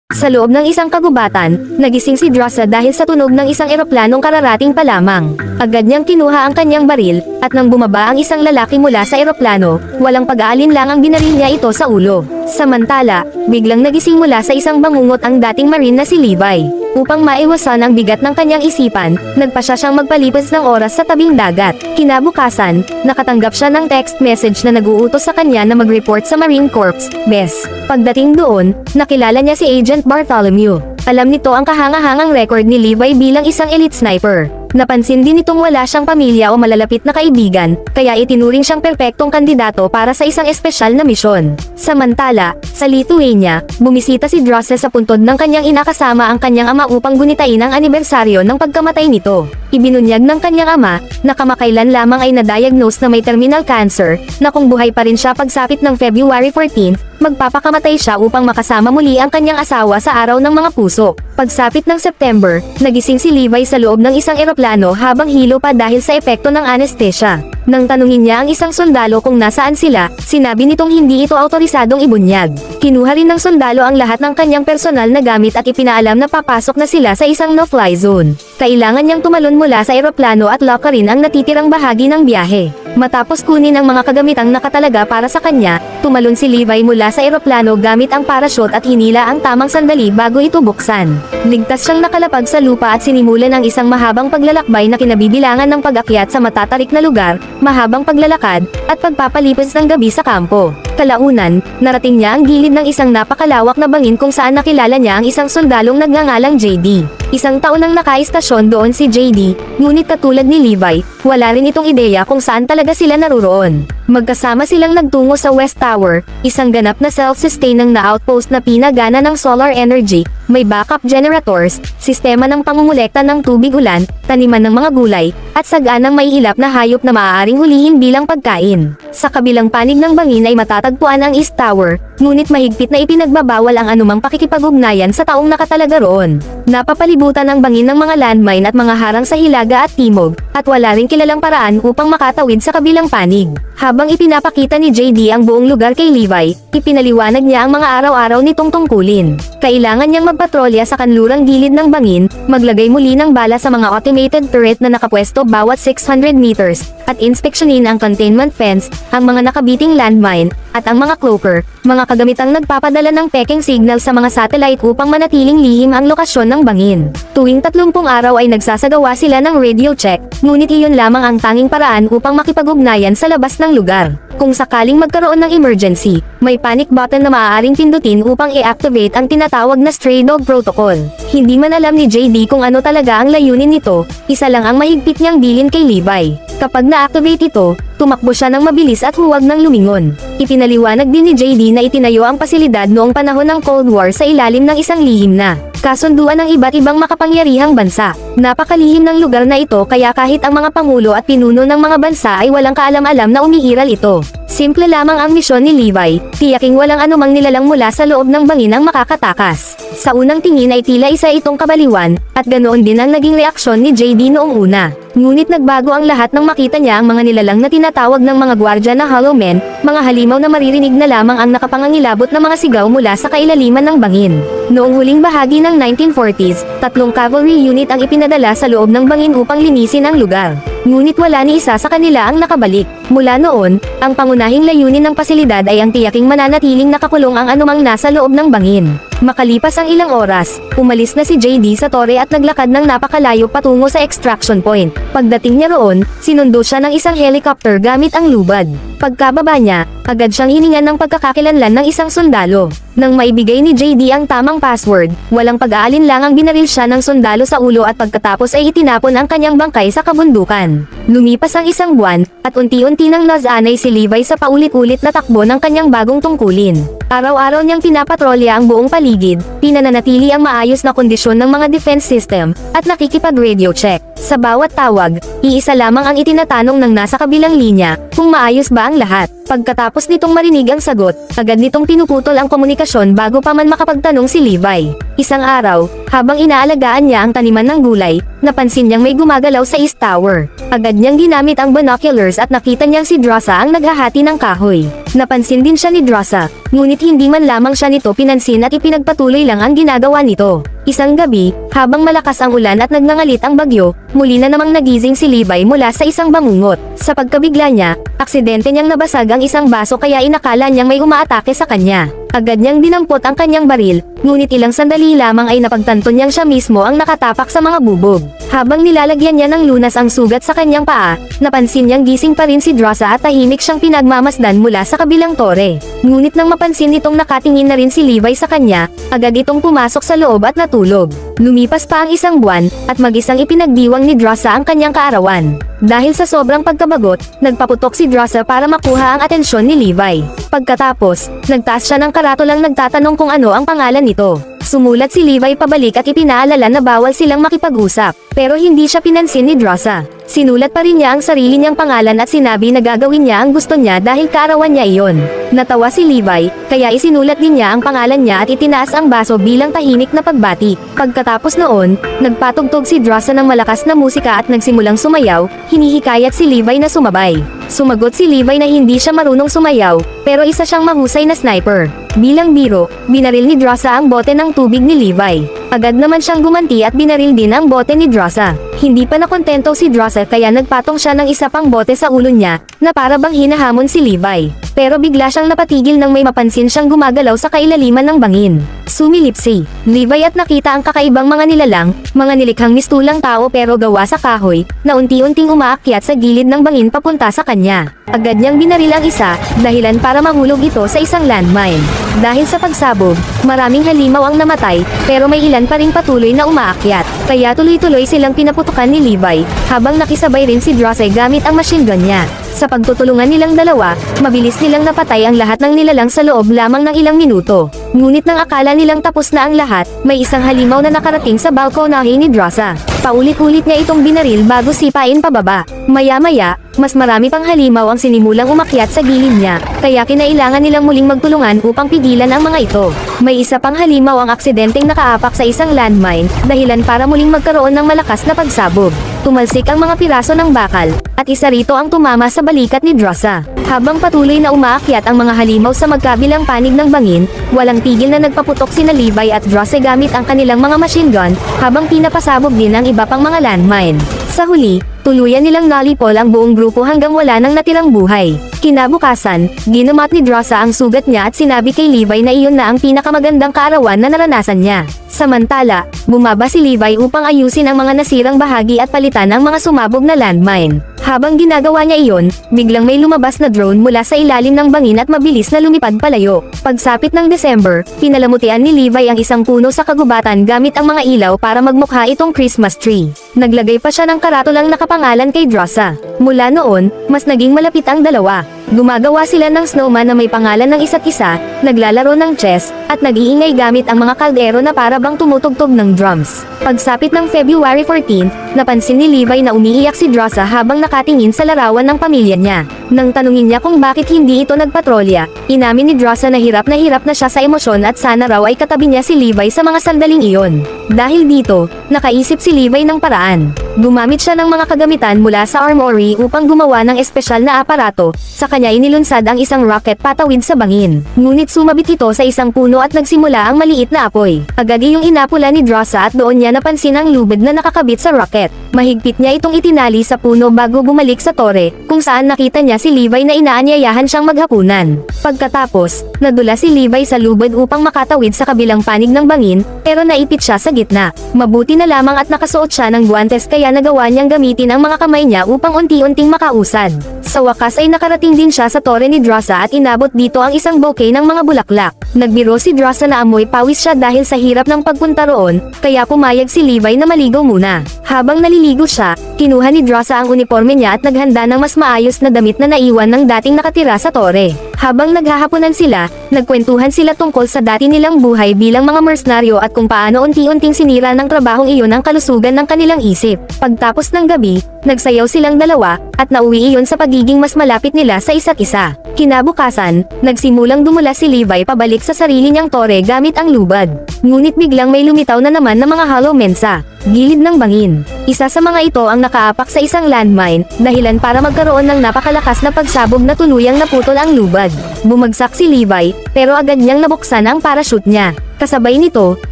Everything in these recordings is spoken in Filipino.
Sa loob ng isang kagubatan, nagising si Drasa dahil sa tunog ng isang eroplanong kararating pa lamang. Agad niyang kinuha ang kanyang baril, at nang bumaba ang isang lalaki mula sa eroplano, walang pag-aalinlangang binaril niya ito sa ulo. Samantala, biglang nagising mula sa isang bangungot ang dating marine na si Levi. Upang maiwasan ang bigat ng kanyang isipan, nagpasya siyang magpalipas ng oras sa tabing dagat. Kinabukasan, nakatanggap siya ng text message na nag-uutos sa kanya na mag-report sa Marine Corps, BES. Pagdating doon, nakilala niya si Agent Bartholomew. Alam nito ang kahangahangang record ni Levi bilang isang elite sniper. Napansin din nitong wala siyang pamilya o malalapit na kaibigan, kaya itinuring siyang perpektong kandidato para sa isang espesyal na misyon. Samantala, sa Lithuania, bumisita si Drasa sa puntod ng kanyang inakasama ang kanyang ama upang gunitain ang anibersaryo ng pagkamatay nito. Ibinunyag ng kanyang ama, na kamakailan lamang ay na-diagnose na may terminal cancer, na kung buhay pa rin siya pagsapit ng February 14, magpapakamatay siya upang makasama muli ang kanyang asawa sa araw ng mga puso. Pagsapit ng September, nagising si Levi sa loob ng isang eroplano habang hilo pa dahil sa epekto ng anesthesia. Nang tanungin niya ang isang sundalo kung nasaan sila, sinabi nitong hindi ito autorisadong ibunyag. Kinuha rin ng sundalo ang lahat ng kanyang personal na gamit at ipinaalam na papasok na sila sa isang no-fly zone. Kailangan niyang tumalon mula sa eroplano at lockerin ang natitirang bahagi ng biyahe. Matapos kunin ang mga kagamitang nakatalaga para sa kanya, tumalon si Levi mula sa eroplano gamit ang parachute at hinila ang tamang sandali bago ito buksan. Ligtas siyang nakalapag sa lupa at sinimulan ang isang mahabang paglalakbay na kinabibilangan ng pag-akyat sa matatarik na lugar, mahabang paglalakad, at pagpapalipas ng gabi sa kampo. Kalaunan, narating niya ang gilid ng isang napakalawak na bangin kung saan nakilala niya ang isang sundalong nagngangalang JD. Isang taon nang nakaistasyon doon si JD, ngunit katulad ni Levi, wala rin itong ideya kung saan talaga sila naruroon. Magkasama silang nagtungo sa West Tower, isang ganap na self-sustaining na outpost na pinagana ng solar energy, may backup generators, sistema ng pangungulekta ng tubig ulan, taniman ng mga gulay, at saganang maihilap na hayop na maaaring hulihin bilang pagkain. Sa kabilang panig ng bangin ay matatagpuan ang East Tower, ngunit mahigpit na ipinagbabawal ang anumang pakikipag-ugnayan sa taong nakatalaga roon. Napapalibutan ang bangin ng mga landmine at mga harang sa hilaga at timog, at wala ring kilalang paraan upang makatawid sa kabilang panig. Habang ipinapakita ni JD ang buong lugar kay Levi, ipinaliwanag niya ang mga araw-araw nitong tungkulin. Kailangan niyang magpatrolya sa kanlurang gilid ng bangin, maglagay muli ng bala sa mga automated turret na nakapwesto bawat 600 meters, at inspeksyonin ang containment fence, ang mga nakabiting landmine, at ang mga cloaker, mga kagamitang nagpapadala ng peking signal sa mga satellite upang manatiling lihim ang lokasyon ng bangin. Tuwing 30 araw ay nagsasagawa sila ng radio check, ngunit iyon lamang ang tanging paraan upang makipag-ugnayan sa labas ng lugar. Kung sakaling magkaroon ng emergency, may panic button na maaaring pindutin upang i-activate ang tinatawag na Stray Dog Protocol. Hindi man alam ni JD kung ano talaga ang layunin nito, isa lang ang mahigpit niyang bilin kay Levi. Kapag na-activate ito, tumakbo siya ng mabilis at huwag nang lumingon. Ipinaliwanag din ni JD na itinayo ang pasilidad noong panahon ng Cold War sa ilalim ng isang lihim na kasunduan ng iba't ibang makapangyarihang bansa. Napakalihim ng lugar na ito kaya kahit ang mga pangulo at pinuno ng mga bansa ay walang kaalam-alam na umiiral ito. Simple lamang ang misyon ni Levi, tiyaking walang anumang nilalang mula sa loob ng bangin ang makakatakas. Sa unang tingin ay tila isa itong kabaliwan, at ganoon din ang naging reaksyon ni JD noong una. Ngunit nagbago ang lahat nang makita niya ang mga nilalang na tinatawag ng mga gwardya na Hollow Men, mga halimaw na maririnig na lamang ang nakapangangilabot na mga sigaw mula sa kailaliman ng bangin. Noong huling bahagi ng 1940s, 3 cavalry unit ang ipinadala sa loob ng bangin upang linisin ang lugar. Ngunit wala ni isa sa kanila ang nakabalik. Mula noon, ang pangunahing layunin ng pasilidad ay ang tiyaking mananatiling nakakulong ang anumang nasa loob ng bangin. Makalipas ang ilang oras, umalis na si JD sa tore at naglakad ng napakalayo patungo sa extraction point. Pagdating niya roon, sinundo siya ng isang helicopter gamit ang lubad. Pagkababa niya, agad siyang hiningan ng pagkakakilanlan ng isang sundalo. Nang maibigay ni JD ang tamang password, walang pag-aalinlangang binaril siya ng sundalo sa ulo at pagkatapos ay itinapon ang kanyang bangkay sa kabundukan. Lumipas ang isang buwan, at unti-unti nang nasanay si Levi sa paulit-ulit na takbo ng kanyang bagong tungkulin. Araw-araw niyang pinapatrolya ang buong paligid, pinananatili ang maayos na kondisyon ng mga defense system, at nakikipag-radio check. Sa bawat tawag, iisa lamang ang itinatanong ng nasa kabilang linya, kung maayos ba ang lahat. Pagkatapos nitong marinig ang sagot, agad nitong pinuputol ang komunikasyon bago pa man makapagtanong si Levi. Isang araw, habang inaalagaan niya ang taniman ng gulay, napansin niyang may gumagalaw sa East Tower. Agad niyang ginamit ang binoculars at nakita niyang si Drasa ang naghahati ng kahoy. Napansin din siya ni Drasa, ngunit hindi man lamang siya nito pinansin at ipinagpatuloy lang ang ginagawa nito. Isang gabi, habang malakas ang ulan at nagngangalit ang bagyo, muli na namang nagising si Levi mula sa isang bangungot. Sa pagkabigla niya, aksidente niyang nabasag ang isang baso kaya inakala niyang may umaatake sa kanya. Agad niyang dinampot ang kanyang baril, ngunit ilang sandali lamang ay napagtanto niyang siya mismo ang nakatapak sa mga bubog. Habang nilalagyan niya ng lunas ang sugat sa kanyang paa, napansin niyang gising pa rin si Drasa at tahimik siyang pinagmamasdan mula sa kabilang tore. Ngunit nang mapansin itong nakatingin na rin si Levi sa kanya, agad itong pumasok sa loob at natulog. Lumipas pa ang isang buwan, at mag-isang ipinagdiwang ni Drasa ang kanyang kaarawan. Dahil sa sobrang pagkabagot, nagpaputok si Drasa para makuha ang atensyon ni Levi. Pagkatapos, nagtaas siya ng karatulang nagtatanong kung ano ang pangalan nito. Sumulat si Levi pabalik at ipinaalala na bawal silang makipag-usap, pero hindi siya pinansin ni Drasa. Sinulat pa rin niya ang sarili niyang pangalan at sinabi na gagawin niya ang gusto niya dahil kaarawan niya iyon. Natawa si Levi, kaya isinulat din niya ang pangalan niya at itinaas ang baso bilang tahimik na pagbati. Pagkatapos noon, nagpatugtog si Drasa ng malakas na musika at nagsimulang sumayaw, hinihikayat si Levi na sumabay. Sumagot si Levi na hindi siya marunong sumayaw, pero isa siyang mahusay na sniper. Bilang biro, binaril ni Drasa ang bote ng tubig ni Levi. Agad naman siyang gumanti at binaril din ang bote ni Drasa. Hindi pa nakontento si Drasa kaya nagpatong siya ng isa pang bote sa ulo niya, na para bang hinahamon si Levi. Pero bigla siyang napatigil nang may mapansin siyang gumagalaw sa kailaliman ng bangin. Sumilip si Levi at nakita ang kakaibang mga nilalang, mga nilikhang mistulang tao pero gawa sa kahoy, na unti-unting umaakyat sa gilid ng bangin papunta sa kanya. Agad niyang binaril ang isa, dahilan para mahulog ito sa isang landmine. Dahil sa pagsabog, maraming halimaw ang namatay, pero may ilan pa ring patuloy na umaakyat. Kaya tuloy-tuloy silang pinaputukan ni Levi, habang nakisabay rin si Drasa gamit ang machine gun niya. Sa pagtutulungan nilang dalawa, mabilis nilang napatay ang lahat ng nilalang sa loob lamang ng ilang minuto. Ngunit nang akala nilang tapos na ang lahat, may isang halimaw na nakarating sa balkonahe ni Drasa. Paulit-ulit niya itong binaril bago sipain pababa. Maya-maya, mas marami pang halimaw ang sinimulang umakyat sa gilid niya, kaya kinailangan nilang muling magtulungan upang pigilan ang mga ito. May isa pang halimaw ang aksidenteng nakaapak sa isang landmine, dahilan para muling magkaroon ng malakas na pagsabog. Tumalsik ang mga piraso ng bakal, at isa rito ang tumama sa balikat ni Drasa. Habang patuloy na umaakyat ang mga halimaw sa magkabilang panig ng bangin, walang tigil na nagpaputok sina Levi at Drasa gamit ang kanilang mga machine gun, habang pinapasabog din ang iba pang mga landmine. Sa huli, tuluyan nilang nalipol ang buong grupo hanggang wala nang natirang buhay. Kinabukasan, ginamat ni Drasa ang sugat niya at sinabi kay Levi na iyon na ang pinakamagandang kaarawan na naranasan niya. Samantala, bumaba si Levi upang ayusin ang mga nasirang bahagi at palitan ang mga sumabog na landmine. Habang ginagawa niya iyon, biglang may lumabas na drone mula sa ilalim ng bangin at mabilis na lumipad palayo. Pagsapit ng December, pinalamutian ni Levi ang isang puno sa kagubatan gamit ang mga ilaw para magmukha itong Christmas tree. Naglagay pa siya ng karatulang nakapangalan kay Drasa. Mula noon, mas naging malapit ang dalawa. Gumagawa sila ng snowman na may pangalan ng isa't isa, naglalaro ng chess, at nag-iingay gamit ang mga kaldero na para bang tumutugtog ng drums. Pagsapit ng February 14, napansin ni Levi na umiiyak si Drasa habang nakatingin sa larawan ng pamilya niya. Nang tanungin niya kung bakit hindi ito nagpatrolya, inamin ni Drasa na hirap na siya sa emosyon at sana raw ay katabi niya si Levi sa mga sandaling iyon. Dahil dito, nakaisip si Levi ng paraan. Gumamit siya ng mga kagamitan mula sa armory upang gumawa ng espesyal na aparato. Sa kanya inilunsad ang isang rocket patawid sa bangin. Ngunit sumabit ito sa isang puno at nagsimula ang maliit na apoy. Agad iyong inapula ni Drasa at doon niya napansin ang lubid na nakakabit sa rocket. Mahigpit niya itong itinali sa puno bago bumalik sa tore, kung saan nakita niya si Levi na inaanyayahan siyang maghapunan. Pagkatapos, nadula si Levi sa lubid upang makatawid sa kabilang panig ng bangin, pero naipit siya sa gitna. Mabuti na lamang at nakasuot siya ng guwantes kaya nagawa niyang gamitin ang mga kamay niya upang unti-unting makausad. Sa wakas ay nakarating din siya sa tore ni Drasa at inabot dito ang isang bouquet ng mga bulaklak. Nagbiro si Drasa na amoy pawis siya dahil sa hirap ng pagpunta roon, kaya pumayag si Levi na maligo muna. Habang naliligo siya, kinuha ni Drasa ang uniforme niya at naghanda ng mas maayos na damit na naiwan ng dating nakatira sa tore. Habang naghahaponan sila, nagkwentuhan sila tungkol sa dati nilang buhay bilang mga mercenaryo at kung paano unti-unting sinira ng trabahong iyon ang kalusugan ng kanilang isip. Pagtapos ng gabi, nagsayaw silang dalawa, at nauwi iyon sa pagiging mas malapit nila sa isa't isa. Kinabukasan, nagsimulang dumula si Levi pabalik sa sarili niyang tore gamit ang lubad. Ngunit biglang may lumitaw na naman ng mga hollow men sa gilid ng bangin. Isa sa mga ito ang nakaapak sa isang landmine, dahilan para magkaroon ng napakalakas na pagsabog na tuluyang naputol ang lubad. Bumagsak si Levi, pero agad niyang nabuksan ang parachute niya. Kasabay nito,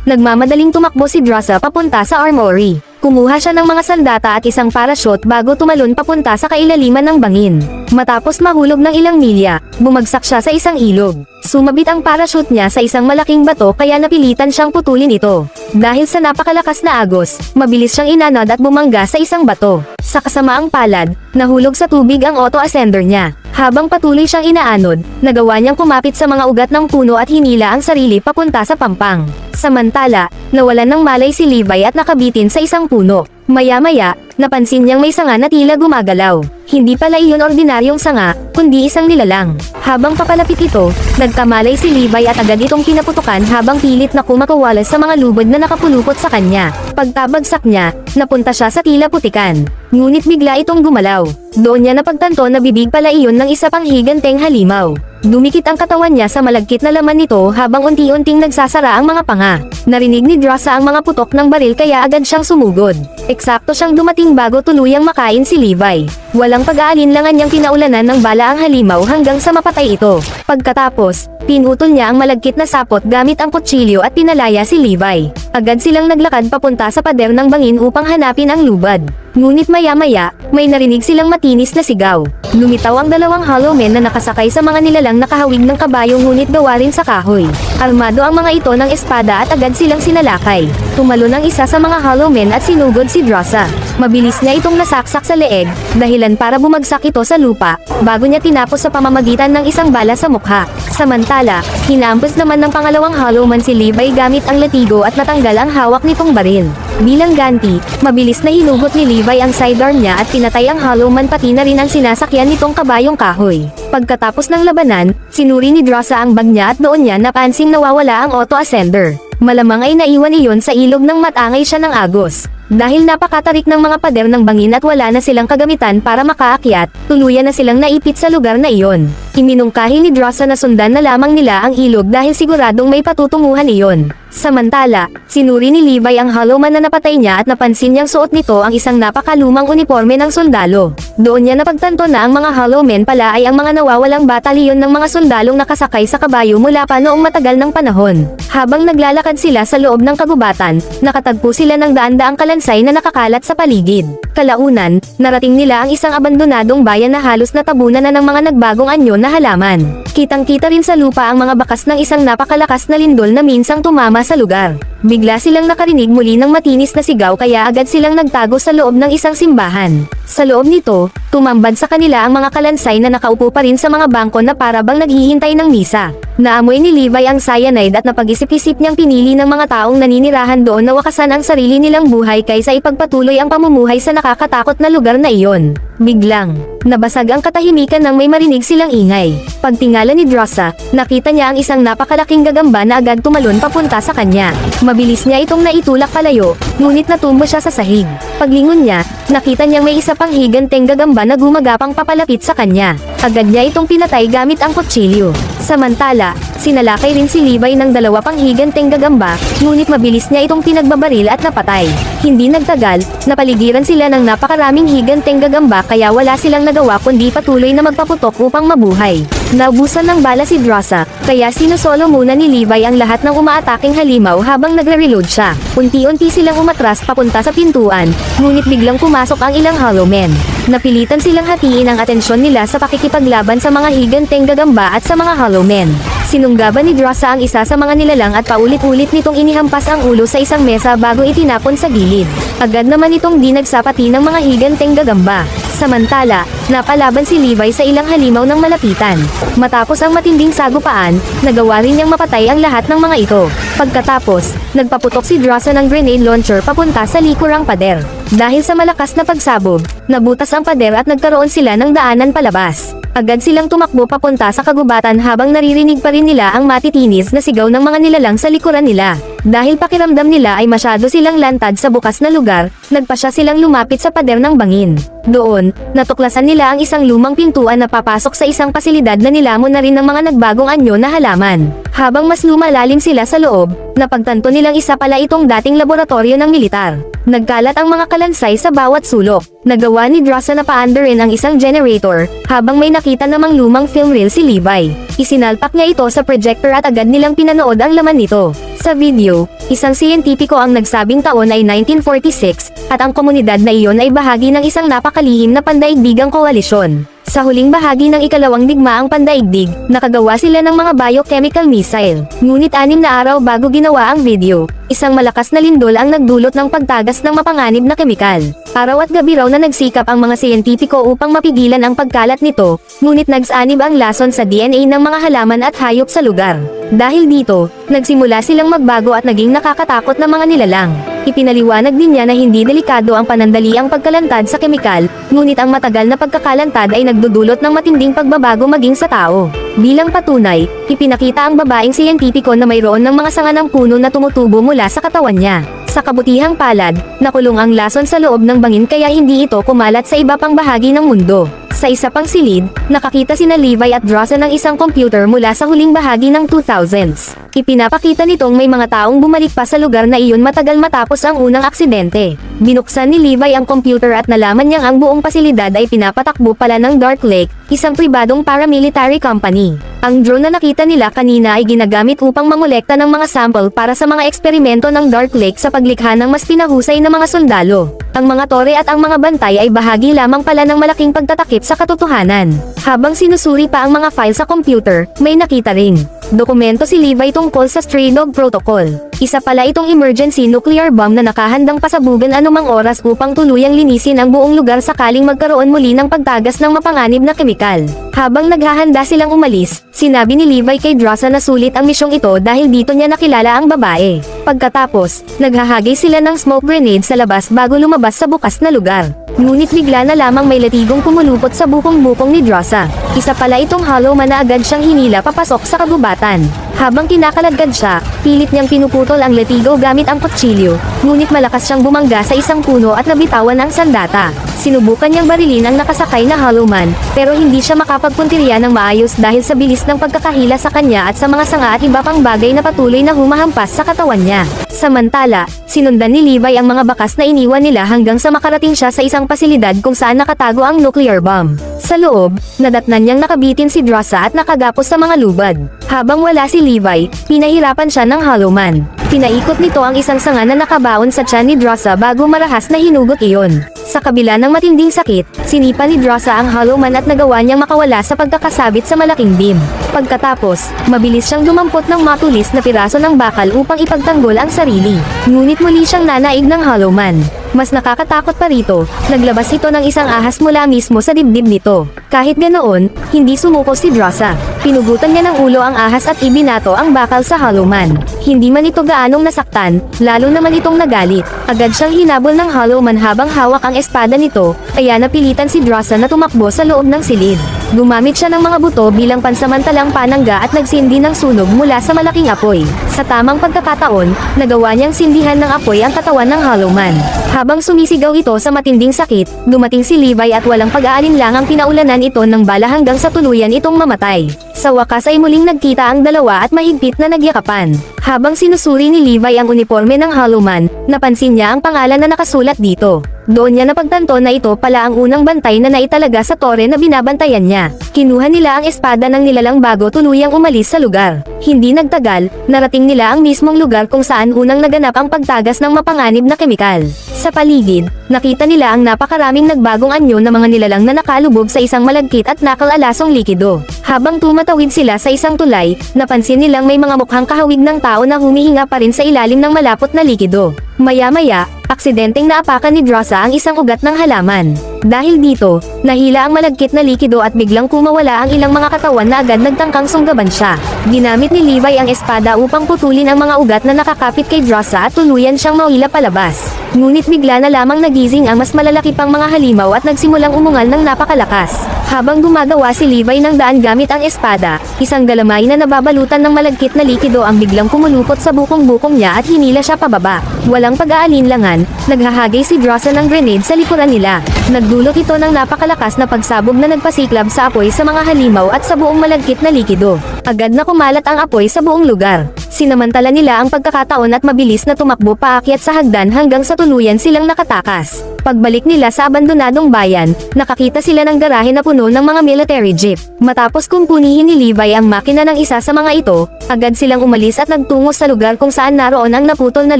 nagmamadaling tumakbo si Drasa papunta sa armory. Kumuha siya ng mga sandata at isang parachute bago tumalon papunta sa kailaliman ng bangin. Matapos mahulog ng ilang milya, bumagsak siya sa isang ilog. Sumabit ang parachute niya sa isang malaking bato kaya napilitan siyang putulin ito. Dahil sa napakalakas na agos, mabilis siyang inanod at bumangga sa isang bato. Sa kasamaang palad, nahulog sa tubig ang auto-ascender niya. Habang patuloy siyang inaanod, nagawa niyang kumapit sa mga ugat ng puno at hinila ang sarili papunta sa pampang. Samantala, nawalan ng malay si Levi at nakabitin sa isang puno. Maya-maya, napansin niyang may sanga na tila gumagalaw. Hindi pala iyon ordinaryong sanga, kundi isang nilalang. Habang papalapit ito, nagkamalay si Levi at agad itong pinaputukan habang pilit na kumakawalas sa mga lubod na nakapulupot sa kanya. Pagkabagsak niya, napunta siya sa tila putikan. Ngunit bigla itong gumalaw. Doon niya napagtanto na bibig pala iyon ng isa pang higanteng halimaw. Dumikit ang katawan niya sa malagkit na laman nito habang unti-unting nagsasara ang mga panga. Narinig ni Drasa ang mga putok ng baril kaya agad siyang sumugod. Eksakto siyang dumating bago tuluyang makain si Levi. Walang pag-aalinlangan niyang pinaulanan ng bala ang halimaw hanggang sa mapatay ito. Pagkatapos, pinutol niya ang malagkit na sapot gamit ang kutsilyo at pinalaya si Levi. Agad silang naglakad papunta sa pader ng bangin upang hanapin ang lubad. Ngunit maya-maya, may narinig silang matinis na sigaw. Lumitaw ang dalawang hollow men na nakasakay sa mga nilalang nakahawig ng kabayo ngunit gawa rin sa kahoy. Armado ang mga ito ng espada at agad silang sinalakay. Tumalon ang isa sa mga hollow men at sinugod si Drasa. Mabilis niya itong nasaksak sa leeg, dahilan para bumagsak ito sa lupa, bago niya tinapos sa pamamagitan ng isang bala sa mukha. Samantala, hinampos naman ng pangalawang hollow man si Levi gamit ang latigo at natanggal ang hawak nitong baril. Bilang ganti, mabilis na hinugot ni Levi ang sidearm niya at pinatay ang hollow man pati na rin ang sinasakyan nitong kabayong kahoy. Pagkatapos ng labanan, sinuri ni Drasa ang bag niya at doon niya napansing nawawala ang auto-ascender. Malamang ay naiwan iyon sa ilog nang matangay siya ng agos. Dahil napakatarik ng mga pader ng bangin at wala na silang kagamitan para makaakyat, tuluyan na silang naipit sa lugar na iyon. Iminungkahi ni Drasa na sundan na lamang nila ang ilog dahil siguradong may patutunguhan iyon. Samantala, sinuri ni Levi ang hollow man na napatay niya at napansin niyang suot nito ang isang napakalumang uniforme ng sundalo. Doon niya napagtanto na ang mga hollow men pala ay ang mga nawawalang batalyon ng mga sundalong nakasakay sa kabayo mula pa noong matagal ng panahon. Habang naglalakad sila sa loob ng kagubatan, nakatagpo sila ng daan-daang kalansay na nakakalat sa paligid. Kalaunan, narating nila ang isang abandonadong bayan na halos natabunan na ng mga nagbagong anyo na halaman. Kitang-kita rin sa lupa ang mga bakas ng isang napakalakas na lindol na minsang tumama sa lugar. Bigla silang nakarinig muli ng matinis na sigaw kaya agad silang nagtago sa loob ng isang simbahan. Sa loob nito, tumambad sa kanila ang mga kalansay na nakaupo pa rin sa mga bangko na para bang naghihintay ng misa. Naamoy ni Levi ang cyanide at napag-isip-isip niyang pinili ng mga taong naninirahan doon na wakasan ang sarili nilang buhay kaysa ipagpatuloy ang pamumuhay sa nakakatakot na lugar na iyon. Biglang, nabasag ang katahimikan nang may marinig silang ingay. Pagtingala ni Drasa, nakita niya ang isang napakalaking gagamba na agad tumalon papunta sa kanya. Mabilis niya itong naitulak palayo, ngunit natumba siya sa sahig. Paglingon niya, nakita niyang may isa pang higanteng gagamba na gumagapang papalapit sa kanya. Agad niya itong pinatay gamit ang kutsilyo. Samantala, sinalakay rin si Levi ng dalawa pang higanteng gagamba, ngunit mabilis niya itong pinagbabaril at napatay. Hindi nagtagal, napaligiran sila ng napakaraming higanteng gagamba kaya wala silang nagawa kundi patuloy na magpaputok upang mabuhay. Naubusan ng bala si Drasa, kaya sinusolo muna ni Levi ang lahat ng umaataking halimaw habang nagre-reload siya. Unti-unti silang umatras papunta sa pintuan, ngunit biglang pumasok ang ilang hollow men. Napilitan silang hatiin ang atensyon nila sa pakikipaglaban sa mga higanteng gagamba at sa mga hollow men. Sinunggaban ni Drasa ang isa sa mga nilalang at paulit-ulit nitong inihampas ang ulo sa isang mesa bago itinapon sa gilid. Agad naman itong di nagsapati ng mga higanteng gagamba. Samantala, napalaban si Levi sa ilang halimaw ng malapitan. Matapos ang matinding sagupaan, nagawa rin niyang mapatay ang lahat ng mga ito. Pagkatapos, nagpaputok si Drasa ng grenade launcher papunta sa likurang pader. Dahil sa malakas na pagsabog, nabutas ang pader at nagkaroon sila ng daanan palabas. Agad silang tumakbo papunta sa kagubatan habang naririnig pa rin nila ang matitinis na sigaw ng mga nilalang sa likuran nila. Dahil pakiramdam nila ay masyado silang lantad sa bukas na lugar, nagpasya silang lumapit sa pader ng bangin. Doon, natuklasan nila ang isang lumang pintuan na papasok sa isang pasilidad na nilamon na rin ng mga nagbagong anyo na halaman. Habang mas lumalalim sila sa loob, napagtanto nilang isa pala itong dating laboratorio ng militar. Nagkalat ang mga kalansay sa bawat sulok. Nagawa ni Drasa na paandar rin ang isang generator, habang may nakita namang lumang film reel si Levi. Isinalpak niya ito sa projector at agad nilang pinanood ang laman nito. Sa video, isang siyentipiko ang nagsabing taon ay 1946, at ang komunidad na iyon ay bahagi ng isang napakalihim na pandaigdigang koalisyon. Sa huling bahagi ng ikalawang digmaang pandaigdig, nakagawa sila ng mga biochemical missile. Ngunit 6 na araw bago ginawa ang video, isang malakas na lindol ang nagdulot ng pagtagas ng mapanganib na kemikal. Araw at gabi raw na nagsikap ang mga siyentipiko upang mapigilan ang pagkalat nito, ngunit nagsanib ang lason sa DNA ng mga halaman at hayop sa lugar. Dahil dito, nagsimula silang magbago at naging nakakatakot na mga nilalang. Ipinaliwanag din niya na hindi delikado ang panandaliang pagkalantad sa kemikal, ngunit ang matagal na pagkakalantad ay nagdudulot ng matinding pagbabago maging sa tao. Bilang patunay, ipinakita ang babaeng siyentipiko na mayroon ng mga sanga ng puno na tumutubo mula sa katawan niya. Sa kabutihang palad, nakulong ang lason sa loob ng bangin kaya hindi ito kumalat sa iba pang bahagi ng mundo. Sa isa pang silid, nakakita sina Levi at Drasa ng isang computer mula sa huling bahagi ng 2000s. Ipinapakita nitong may mga taong bumalik pa sa lugar na iyon matagal matapos ang unang aksidente. Binuksan ni Levi ang computer at nalaman niyang ang buong pasilidad ay pinapatakbo pala ng Dark Lake, isang pribadong paramilitary company. Ang drone na nakita nila kanina ay ginagamit upang mangolekta ng mga sample para sa mga eksperimento ng Dark Lake sa paglikha ng mas pinahusay na mga sundalo. Ang mga tore at ang mga bantay ay bahagi lamang pala ng malaking pagtatakip sa katotohanan. Habang sinusuri pa ang mga file sa computer, may nakita ring dokumento si Levi tungkol sa Stray Dog Protocol. Isa pala itong emergency nuclear bomb na nakahandang pasabugan anumang oras upang tuluyang linisin ang buong lugar sakaling magkaroon muli ng pagtagas ng mapanganib na kemikal. Habang naghahanda silang umalis, sinabi ni Levi kay Drasa na sulit ang misyong ito dahil dito niya nakilala ang babae. Pagkatapos, naghahagay sila ng smoke grenade sa labas bago lumabas sa bukas na lugar. Ngunit bigla na lamang may latigong pumulupot sa bukong-bukong ni Drasa. Isa pala itong hollow man na agad siyang hinila papasok sa kagubatan. Habang kinakalagad siya, pilit niyang pinuputol ang latigo gamit ang kutsilyo, ngunit malakas siyang bumangga sa isang puno at nabitawan ang sandata. Sinubukan niyang barilin ang nakasakay na hollow man, pero hindi siya makapagpuntirya ng maayos dahil sa bilis ng pagkakahila sa kanya at sa mga sanga at iba pang bagay na patuloy na humahampas sa katawan niya. Samantala, sinundan ni Levi ang mga bakas na iniwan nila hanggang sa makarating siya sa isang pasilidad kung saan nakatago ang nuclear bomb. Sa loob, nadatnan niyang nakabitin si Drasa at nakagapos sa mga lubad. Habang wala si Levi, pinahirapan siya ng hollow man. Pinaikot nito ang isang sanga na nakabaon sa tiyan ni Drasa bago marahas na hinugot iyon. Sa kabila ng matinding sakit, sinipa ni Drasa ang hollow man at nagawa niyang makawala sa pagkakasabit sa malaking beam. Pagkatapos, mabilis siyang dumampot ng matulis na piraso ng bakal upang ipagtanggol ang sarili. Ngunit muli siyang nanaig ng hollow man. Mas nakakatakot pa rito, naglabas ito ng isang ahas mula mismo sa dibdib nito. Kahit ganoon, hindi sumuko si Drasa. Pinugutan niya ng ulo ang ahas at ibinato ang bakal sa hollow man. Hindi man ito gaanong nasaktan, lalo naman itong nagalit. Agad siyang hinabol ng hollow man habang hawak ang espada nito, kaya napilitan si Drasa na tumakbo sa loob ng silid. Gumamit siya ng mga buto bilang pansamantalang panangga at nagsindi ng sunog mula sa malaking apoy. Sa tamang pagkakataon, nagawa niyang sindihan ng apoy ang katawan ng hollow man. Habang sumisigaw ito sa matinding sakit, dumating si Levi at walang pag-aalinlangang pinaulanan ito ng bala hanggang sa tuluyan itong mamatay. Sa wakas ay muling nagkita ang dalawa at mahigpit na nagyakapan. Habang sinusuri ni Levi ang uniforme ng hollow man, napansin niya ang pangalan na nakasulat dito. Doon niya napagtanto na ito pala ang unang bantay na naitalaga sa tore na binabantayan niya. Kinuha nila ang espada ng nilalang bago tuluyang umalis sa lugar. Hindi nagtagal, narating nila ang mismong lugar kung saan unang naganap ang pagtagas ng mapanganib na kemikal. Sa paligid, nakita nila ang napakaraming nagbagong anyo na mga nilalang na nakalubog sa isang malagkit at nakalalasong likido. Habang tumatawid sila sa isang tulay, napansin nilang may mga mukhang kahawig ng tao na humihinga pa rin sa ilalim ng malapot na likido. Maya-maya, aksidenteng naapakan ni Drasa ang isang ugat ng halaman. Dahil dito, nahila ang malagkit na likido at biglang kumawala ang ilang mga katawan na agad nagtangkang sunggaban siya. Ginamit ni Levi ang espada upang putulin ang mga ugat na nakakapit kay Drasa at tuluyan siyang mawila palabas. Ngunit bigla na lamang nagising ang mas malalaki pang mga halimaw at nagsimulang umungal ng napakalakas. Habang gumagawa si Levi ng daan gamit ang espada, isang galamay na nababalutan ng malagkit na likido ang biglang kumulupot sa bukong-bukong niya at hinila siya pababa. Walang pag-aalinlangan, naghahagay si Drasa ng grenade sa likuran nila. Nagdulot ito ng napakalakas na pagsabog na nagpasiklab sa apoy sa mga halimaw at sa buong malagkit na likido. Agad na kumalat ang apoy sa buong lugar. Sinamantala nila ang pagkakataon at mabilis na tumakbo paakyat sa hagdan hanggang sa tuluyan silang nakatakas. Pagbalik nila sa abandonadong bayan, nakakita sila ng garahe na puno ng mga military jeep. Matapos kumpunihin ni Levi ang makina ng isa sa mga ito, agad silang umalis at nagtungo sa lugar kung saan naroon ang naputol na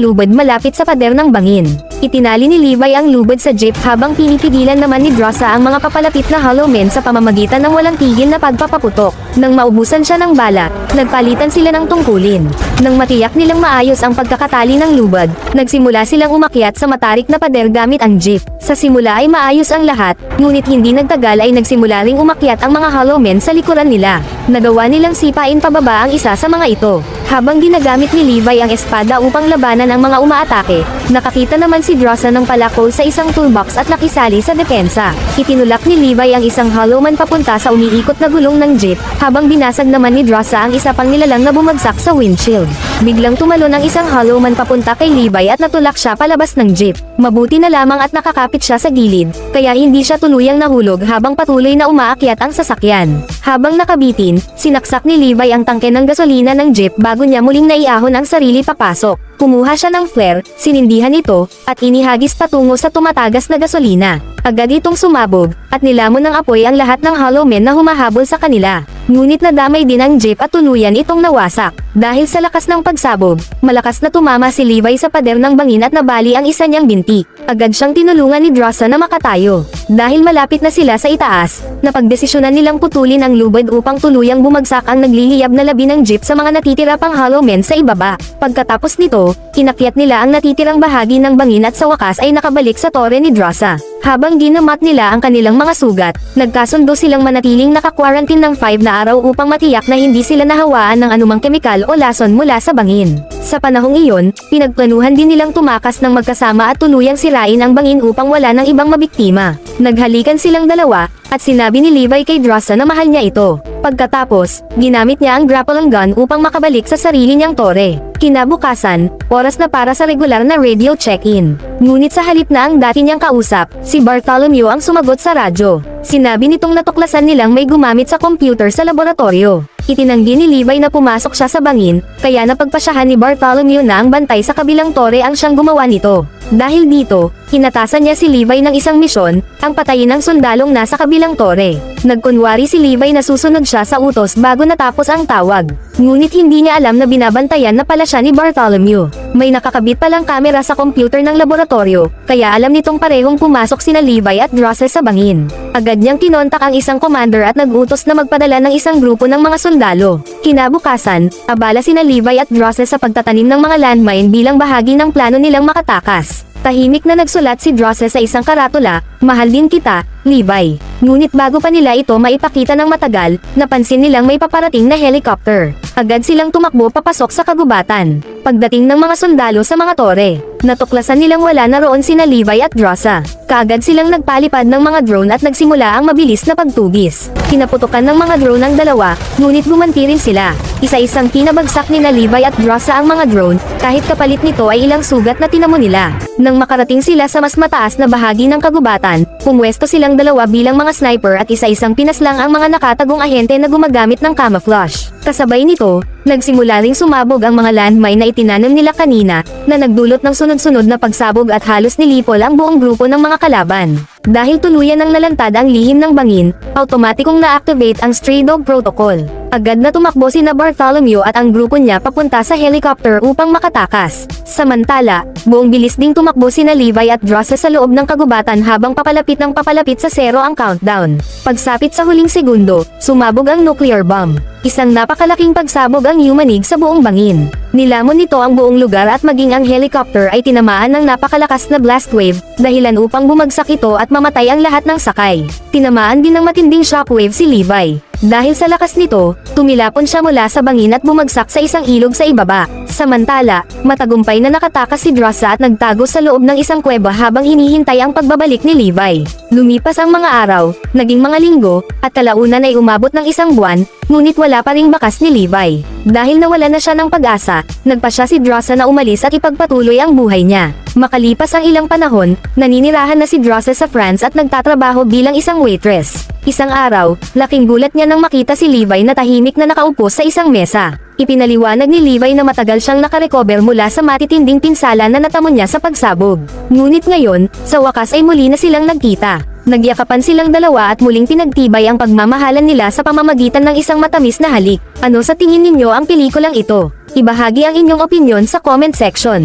lubid malapit sa pader ng bangin. Itinali ni Levi ang lubid sa jeep habang pinipigilan naman ni Drasa ang mga papalapit na hollow men sa pamamagitan ng walang tigil na pagpapaputok. Nang maubusan siya ng bala, nagpalitan sila ng tungkulin. Nang matiyak nilang maayos ang pagkakatali ng lubad, nagsimula silang umakyat sa matarik na pader gamit ang jeep. Sa simula ay maayos ang lahat, ngunit hindi nagtagal ay nagsimula ring umakyat ang mga hollow men sa likuran nila. Nagawa nilang sipain pababa ang isa sa mga ito. Habang ginagamit ni Levi ang espada upang labanan ang mga umaatake, nakakita naman si Drasa ng palako sa isang toolbox at nakisali sa depensa. Itinulak ni Levi ang isang hollow man papunta sa umiikot na gulong ng jeep, habang binasag naman ni Drasa ang isa pang nilalang na bumagsak sa windshield. Biglang tumalon ang isang hollow man papunta kay Levi at natulak siya palabas ng jeep. Mabuti na lamang at nakakapit siya sa gilid, kaya hindi siya tuluyang nahulog habang patuloy na umaakyat ang sasakyan. Habang nakabitin, sinaksak ni Levi ang tangke ng gasolina ng jeep bago niya muling naiahon ang sarili papasok. Kumuha siya ng flare, sinindihan ito, at inihagis patungo sa tumatagas na gasolina. Agad itong sumabog, at nilamon ng apoy ang lahat ng hollow men na humahabol sa kanila. Ngunit nadamay din ang jeep at tuluyan itong nawasak. Dahil sa lakas ng pagsabog, malakas na tumama si Levi sa pader ng bangin at nabali ang isa niyang binti. Agad siyang tinulungan ni Drasa na makatayo. Dahil malapit na sila sa itaas, napagdesisyonan nilang putulin ang lubid upang tuluyang bumagsak ang nagliliyab na labi ng jeep sa mga natitira pang hollow men sa ibaba. Pagkatapos nito, inakyat nila ang natitirang bahagi ng bangin at sa wakas ay nakabalik sa tore ni Drasa. Habang ginamat nila ang kanilang mga sugat, nagkasundo silang manatiling naka-quarantine ng 5 na araw upang matiyak na hindi sila nahawaan ng anumang kemikal o lason mula sa bangin. Sa panahong iyon, pinagplanuhan din nilang tumakas ng magkasama at tuluyang sirain ang bangin upang wala ng ibang mabiktima. Naghalikan silang dalawa, at sinabi ni Levi kay Drasa na mahal niya ito. Pagkatapos, ginamit niya ang grappling gun upang makabalik sa sarili niyang tore. Kinabukasan, oras na para sa regular na radio check-in. Ngunit sa halip na ang dati niyang kausap, si Bartholomew ang sumagot sa radyo. Sinabi nitong natuklasan nilang may gumamit sa computer sa laboratorio. Itinanggi ni Levi na pumasok siya sa bangin, kaya napagpasyahan ni Bartholomew na ang bantay sa kabilang tore ang siyang gumawa nito. Dahil dito, hinatasan niya si Levi ng isang misyon, ang patayin ng sundalong nasa kabilang tore. Nagkunwari si Levi na susunod siya sa utos bago natapos ang tawag. Ngunit hindi niya alam na binabantayan na pala siya ni Bartholomew. May nakakabit palang kamera sa computer ng laboratorio, kaya alam nitong parehong pumasok sina Levi at Drasa sa bangin. Agad niyang kinontak ang isang commander at nag-utos na magpadala ng isang grupo ng mga sundalo. Kinabukasan, abala sina Levi at Drasa sa pagtatanim ng mga landmine bilang bahagi ng plano nilang makatakas. Tahimik na nagsulat si Drasa sa isang karatula, "Mahal din kita, Levi." Ngunit bago pa nila ito maipakita ng matagal, napansin nilang may paparating na helicopter. Agad silang tumakbo papasok sa kagubatan. Pagdating ng mga sundalo sa mga tore, natuklasan nilang wala na roon sina Levi at Drasa. Kaagad silang nagpalipad ng mga drone at nagsimula ang mabilis na pagtugis. Kinaputukan ng mga drone ang dalawa, ngunit gumanti rin sila. Isa-isang pinabagsak ni Levi at Drasa ang mga drone, kahit kapalit nito ay ilang sugat na tinamo nila. Nang makarating sila sa mas mataas na bahagi ng kagubatan, pumwesto silang dalawa bilang mga sniper at isa-isang pinaslang ang mga nakatagong ahente na gumagamit ng camouflage. Kasabay nito, nagsimula ring sumabog ang mga landmine na itinanong nila kanina, na nagdulot ng sunod-sunod na pagsabog at halos nilipol ang buong grupo ng mga kalaban. Dahil tuluyan ng nalantad ang lihim ng bangin, automatikong na-activate ang Stray Dog Protocol. Agad na tumakbo sina Bartholomew at ang grupo niya papunta sa helicopter upang makatakas. Samantala, buong bilis ding tumakbo sina Levi at Drossa sa loob ng kagubatan habang papalapit sa 0 ang countdown. Pagsapit sa huling segundo, sumabog ang nuclear bomb. Isang napakalaking pagsabog ang yumanig sa buong bangin. Nilamon nito ang buong lugar at maging ang helicopter ay tinamaan ng napakalakas na blast wave, dahilan upang bumagsak ito at mamatay ang lahat ng sakay. Tinamaan din ng matinding shockwave si Levi. Dahil sa lakas nito, tumilapon siya mula sa bangin at bumagsak sa isang ilog sa ibaba. Samantala, matagumpay na nakatakas si Drossa at nagtago sa loob ng isang kuweba habang hinihintay ang pagbabalik ni Levi. Lumipas ang mga araw, naging mga linggo, at kalaunan ay umabot ng isang buwan, ngunit wala pa ring bakas ni Levi. Dahil nawala na siya ng pag-asa, nagpa siya si Drossa na umalis at ipagpatuloy ang buhay niya. Makalipas ang ilang panahon, naninirahan na si Drossa sa France at nagtatrabaho bilang isang waitress. Isang araw, laking gulat niya nang makita si Levi na tahimik na nakaupo sa isang mesa. Ipinaliwanag ni Levi na matagal siyang nakarecover mula sa matitinding pinsala na natamo niya sa pagsabog. Ngunit ngayon, sa wakas ay muli na silang nagkita. Nagyakapan silang dalawa at muling pinagtibay ang pagmamahalan nila sa pamamagitan ng isang matamis na halik. Ano sa tingin ninyo ang pelikulang ito? Ibahagi ang inyong opinyon sa comment section.